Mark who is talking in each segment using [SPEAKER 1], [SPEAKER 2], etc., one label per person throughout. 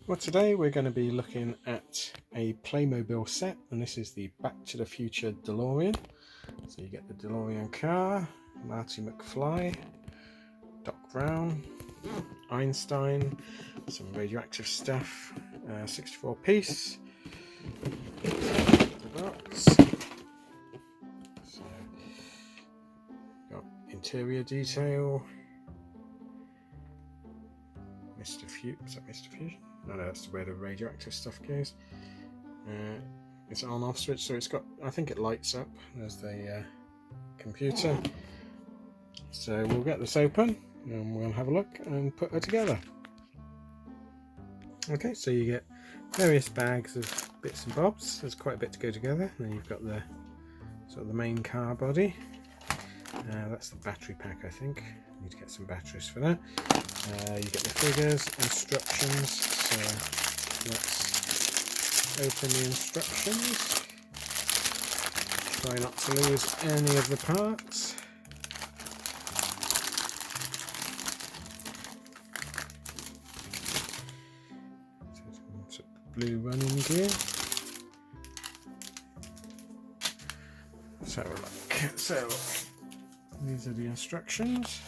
[SPEAKER 1] Well, today we're going to be looking at a Playmobil set, and this is the Back to the Future Delorian. So you get the Delorian car, Marty McFly, Doc Brown, Einstein, some radioactive stuff, 64 piece. The box. So, got interior detail. Mr. Fusion. Is that Mr. Fusion? No, that's where the radioactive stuff goes. It's an on-off switch, so it's got. I think it lights up. There's the computer. So we'll get this open and we'll have a look and put her together. Okay, so you get various bags of bits and bobs. There's quite a bit to go together. Then you've got the sort of the main car body. That's the battery pack, I think. Need to get some batteries for that. You get the figures, instructions. So let's open the instructions. Try not to lose any of the parts. So the blue running gear. So these are the instructions.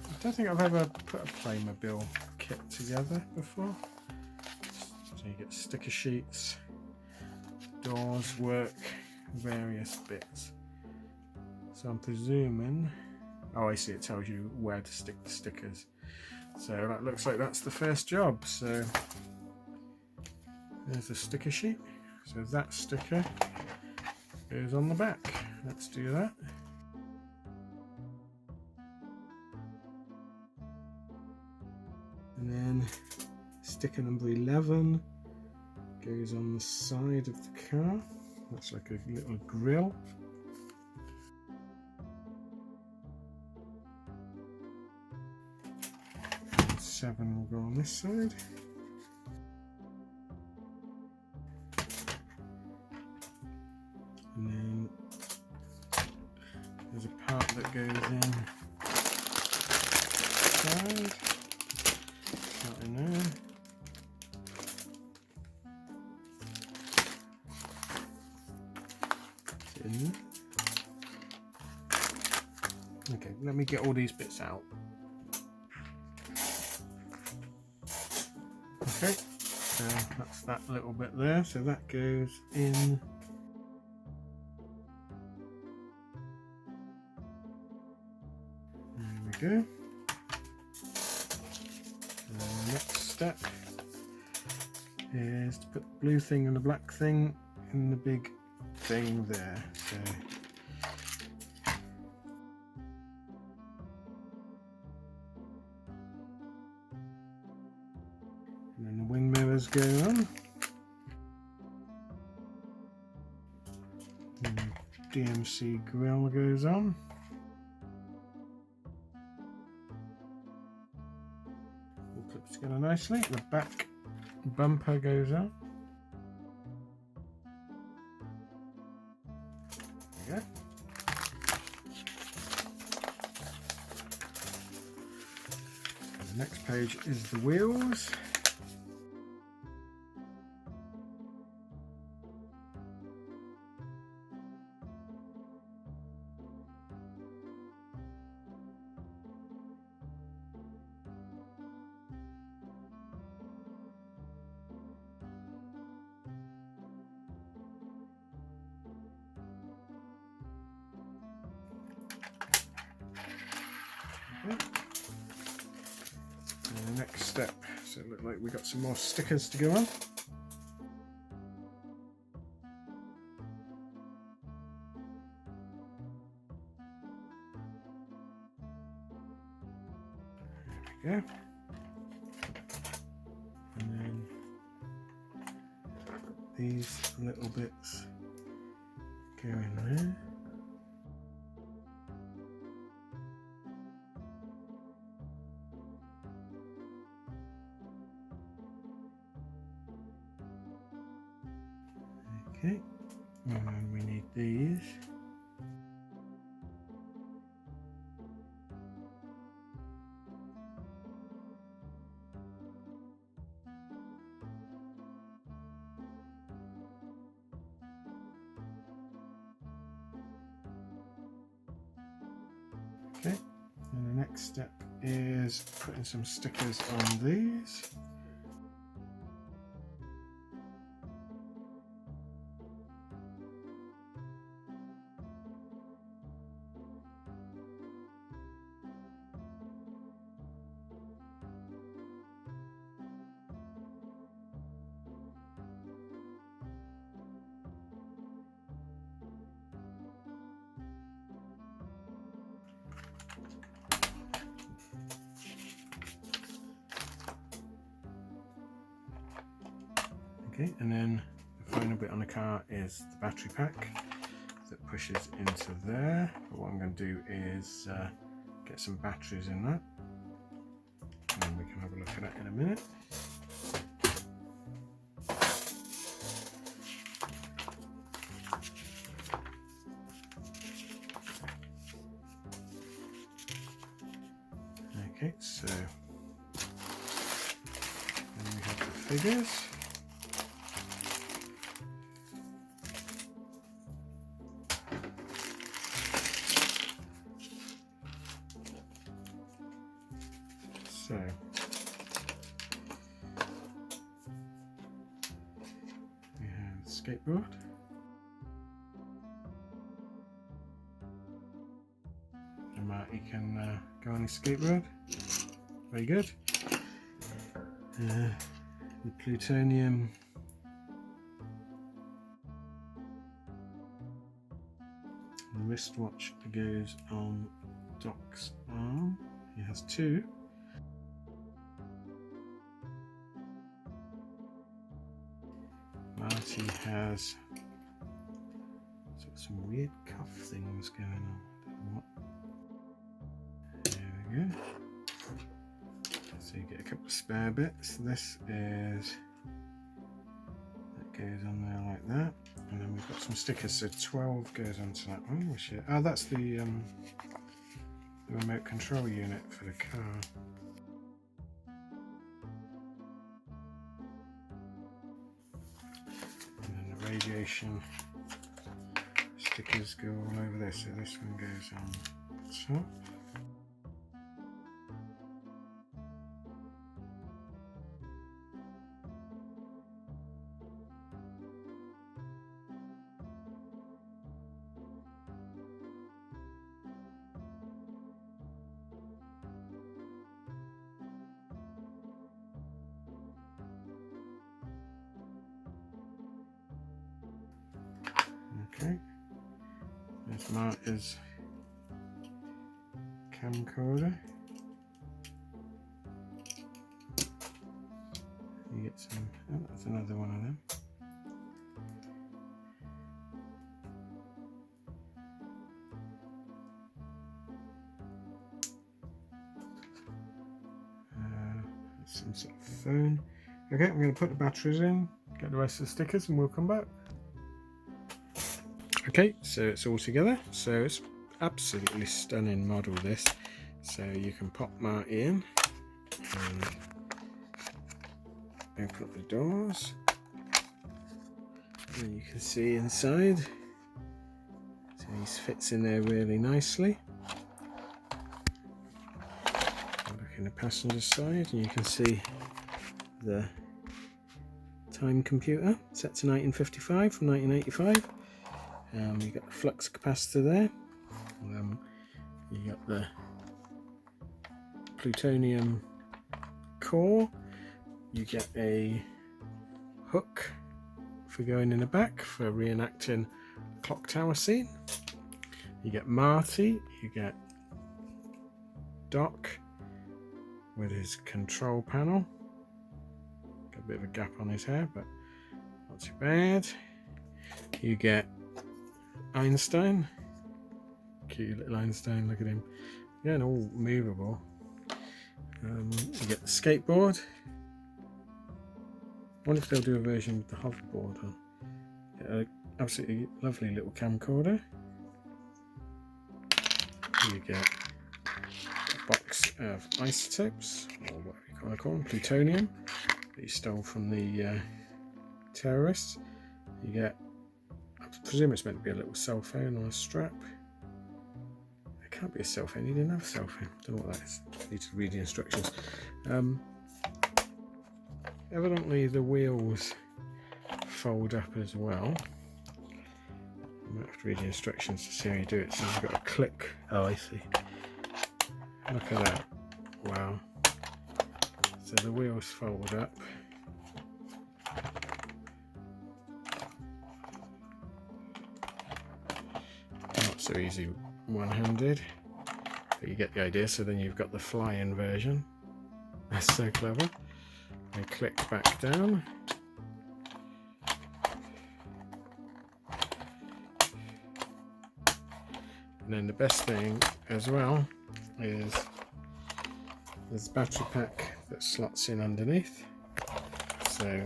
[SPEAKER 1] I don't think I've ever put a Playmobil kit together before. So you get sticker sheets, doors work, various bits. So I'm presuming, oh I see, it tells you where to stick the stickers. So that looks like that's the first job. So there's the sticker sheet. So that sticker goes on the back. Let's do that. And then sticker number 11 goes on the side of the car. Looks like a little grill. And 7 will go on this side. And then there's a part that goes in side. Not in there. It's in there. Okay, let me get all these bits out. Okay, so that's that little bit there. So that goes in. There we go. The next step is to put the blue thing and the black thing in the big thing there. So and then the wing mirrors go on. And the DMC grill goes on. Clips together nicely. The back bumper goes on. There we go. The next page is the wheels. And the next step, so it looks like we got some more stickers to go on. There we go. And then these little bits go in there. Okay, and we need these. Okay, and the next step is putting some stickers on these. Okay, and then the final bit on the car is the battery pack that pushes into there. But what I'm going to do is get some batteries in that, and then we can have a look at it in a minute. Okay, so then we have the figures. So we have the skateboard, and Marty can go on his skateboard. Very good. The plutonium wristwatch goes on Doc's arm. He has two. Marty has some weird cuff things going on. Don't know what. There we go. So you get a couple of spare bits. This is, that goes on there like that, and then we've got some stickers. So 12 goes onto that one. Oh, that's the remote control unit for the car. Radiation stickers go all over this, so this one goes on top. Okay, there's Marty's camcorder. You get some, oh, that's another one of them. Some sort of phone. Okay, I'm going to put the batteries in, get the rest of the stickers, and we'll come back. Okay, so it's all together. So it's absolutely stunning model, this. So you can pop Marty in and open up the doors, and you can see inside. So he fits in there really nicely. Look in the passenger side, and you can see the time computer set to 1955 from 1985. You got the flux capacitor there. You got the plutonium core. You get a hook for going in the back for reenacting the clock tower scene. You get Marty. You get Doc with his control panel. Got a bit of a gap on his hair, but not too bad. You get Einstein, cute little Einstein, look at him, again all movable. You get the skateboard. I wonder if they'll do a version with the hoverboard on. Get absolutely lovely little camcorder. You get a box of isotopes, or whatever you want to call them, plutonium, that you stole from the terrorists. You get, I presume it's meant to be a little cell phone on a strap, a can't be a cellophane. You didn't have a cellophane. Don't know what that is. Need to read the instructions. Evidently the wheels fold up as well. I might have to read the instructions to see how you do it. So you've got to click. Oh, I see. Look at that. Wow. So the wheels fold up. Not so easy one-handed, but you get the idea. So then you've got the fly-in version. That's so clever. They click back down. And then the best thing as well is there's a battery pack that slots in underneath. So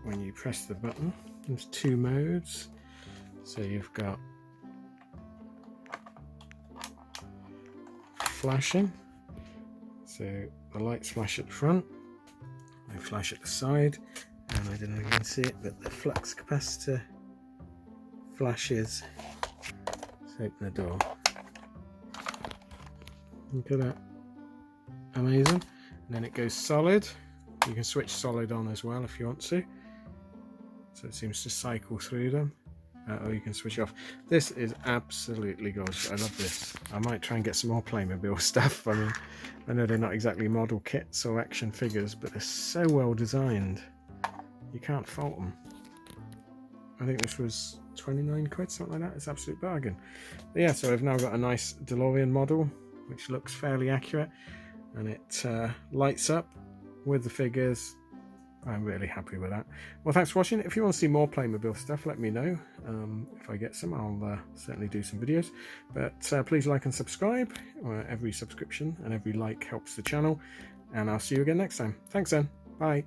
[SPEAKER 1] when you press the button, there's 2 modes. So you've got flashing. So the lights flash at the front, they flash at the side, and I don't know if you can see it, but the flux capacitor flashes. Let's open the door. Look at that. Amazing. And then it goes solid. You can switch solid on as well if you want to. So it seems to cycle through them. Or you can switch off. This is absolutely gorgeous. I love this. I might try and get some more Playmobil stuff. I mean, I know they're not exactly model kits or action figures, but they're so well designed. You can't fault them. I think this was 29 quid, something like that. It's an absolute bargain. But yeah, so I've now got a nice DeLorean model, which looks fairly accurate, and it lights up with the figures. I'm really happy with that. Well, thanks for watching. If you want to see more Playmobil stuff, let me know. If I get some, I'll certainly do some videos. But please like and subscribe. Every subscription and every like helps the channel. And I'll see you again next time. Thanks then. Bye.